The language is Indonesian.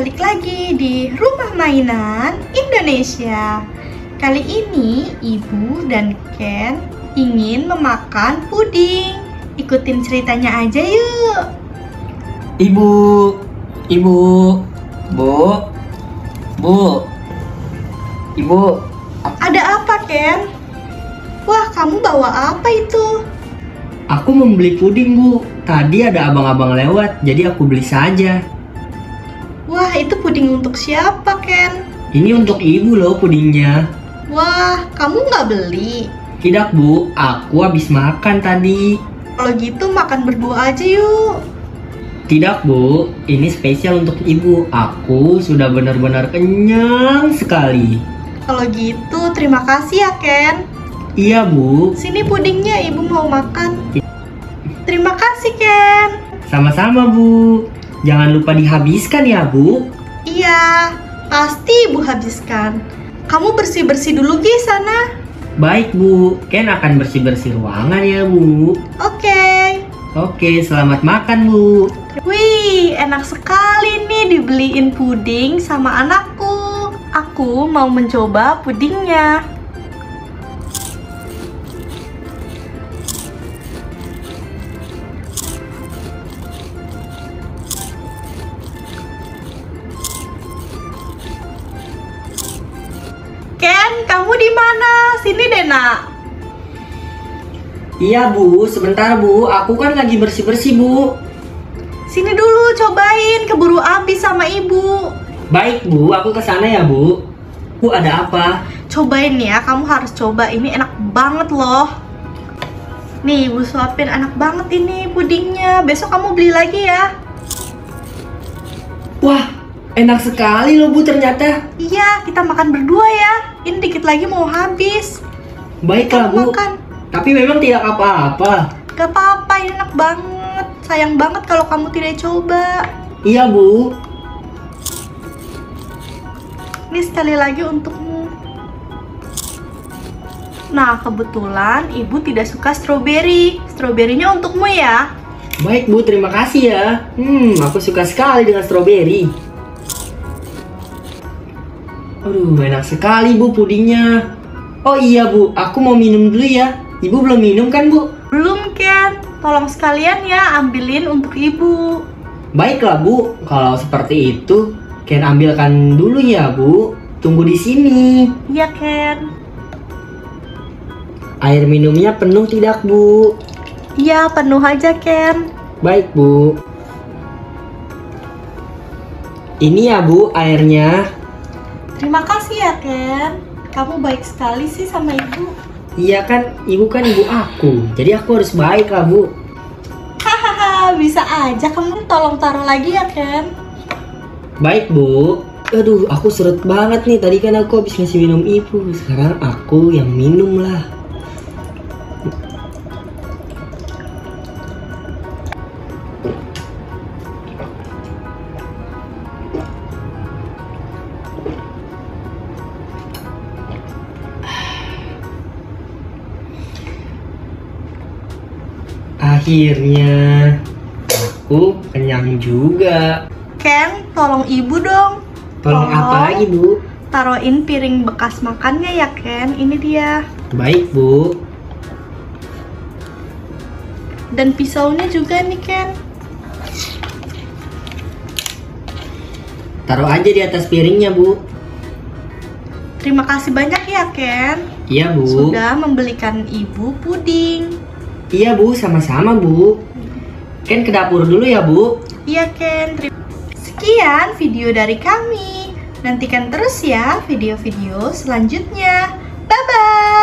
balik lagi di Rumah Mainan Indonesia. Kali ini Ibu dan Ken ingin memakan puding. Ikutin ceritanya aja yuk. Ibu, Bu, Ibu. Ada apa, Ken? Wah, kamu bawa apa itu? Aku membeli puding, Bu. Tadi ada abang-abang lewat, jadi aku beli saja. Wah, itu puding untuk siapa, Ken? Ini untuk Ibu loh pudingnya. Wah, kamu nggak beli? Tidak, Bu. Aku habis makan tadi. Kalau gitu makan berdua aja yuk. Tidak, Bu. Ini spesial untuk Ibu. Aku sudah benar-benar kenyang sekali. Kalau gitu, terima kasih ya, Ken. Iya, Bu. Sini pudingnya, Ibu mau makan. Terima kasih, Ken. Sama-sama, Bu. Jangan lupa dihabiskan ya, Bu. Iya, pasti Ibu habiskan. Kamu bersih-bersih dulu di sana. Baik, Bu. Ken akan bersih-bersih ruangan ya, Bu. Oke, selamat makan, Bu. Wih, enak sekali nih dibeliin puding sama anakku. Aku mau mencoba pudingnya. Ken, kamu di mana? Sini deh, Nak. Iya, Bu. Sebentar, Bu. Aku kan lagi bersih-bersih, Bu. Sini dulu, cobain. Keburu habis sama Ibu. Baik, Bu. Aku ke sana ya, Bu. Bu, ada apa? Cobain ya, kamu harus coba. Ini enak banget loh. Nih, Ibu suapin, enak banget ini pudingnya. Besok kamu beli lagi ya. Wah, enak sekali loh, Bu, ternyata. Iya, kita makan berdua ya. Ini dikit lagi mau habis. Baiklah, Bu. Makan. Tapi memang tidak apa-apa. Gak apa-apa, ini enak banget. Sayang banget kalau kamu tidak coba. Iya, Bu. Ini sekali lagi untukmu. Nah, kebetulan Ibu tidak suka stroberi. Stroberinya untukmu ya. Baik, Bu. Terima kasih ya. Aku suka sekali dengan stroberi. Aduh, enak sekali, Bu, pudingnya. Oh iya, Bu. Aku mau minum dulu ya. Ibu belum minum kan, Bu? Belum, Ken. Tolong sekalian ya ambilin untuk Ibu. Baiklah, Bu. Kalau seperti itu, Ken ambilkan dulu ya, Bu. Tunggu di sini. Iya, Ken. Air minumnya penuh tidak, Bu? Iya, penuh aja, Ken. Baik, Bu. Ini ya, Bu, airnya. Terima kasih ya, Ken. Kamu baik sekali sih sama Ibu. Iya kan, Ibu kan ibu aku. Jadi aku harus baik lah, Bu. Hahaha, bisa aja. Kamu tolong taruh lagi ya, Ken. Baik, Bu. Aduh, aku seret banget nih. Tadi kan aku habis ngasih minum Ibu. Sekarang aku yang minum lah. Akhirnya aku kenyang juga. Ken, tolong Ibu dong. Tolong apa lagi, Bu? Taruhin piring bekas makannya ya, Ken. Ini dia. Baik, Bu. Dan pisaunya juga nih, Ken. Taruh aja di atas piringnya, Bu. Terima kasih banyak ya, Ken. Iya, Bu. Sudah membelikan Ibu puding. Iya, Bu. Sama-sama, Bu. Ken ke dapur dulu ya, Bu. Iya, Ken. Sekian video dari kami. Nantikan terus ya video-video selanjutnya. Bye-bye.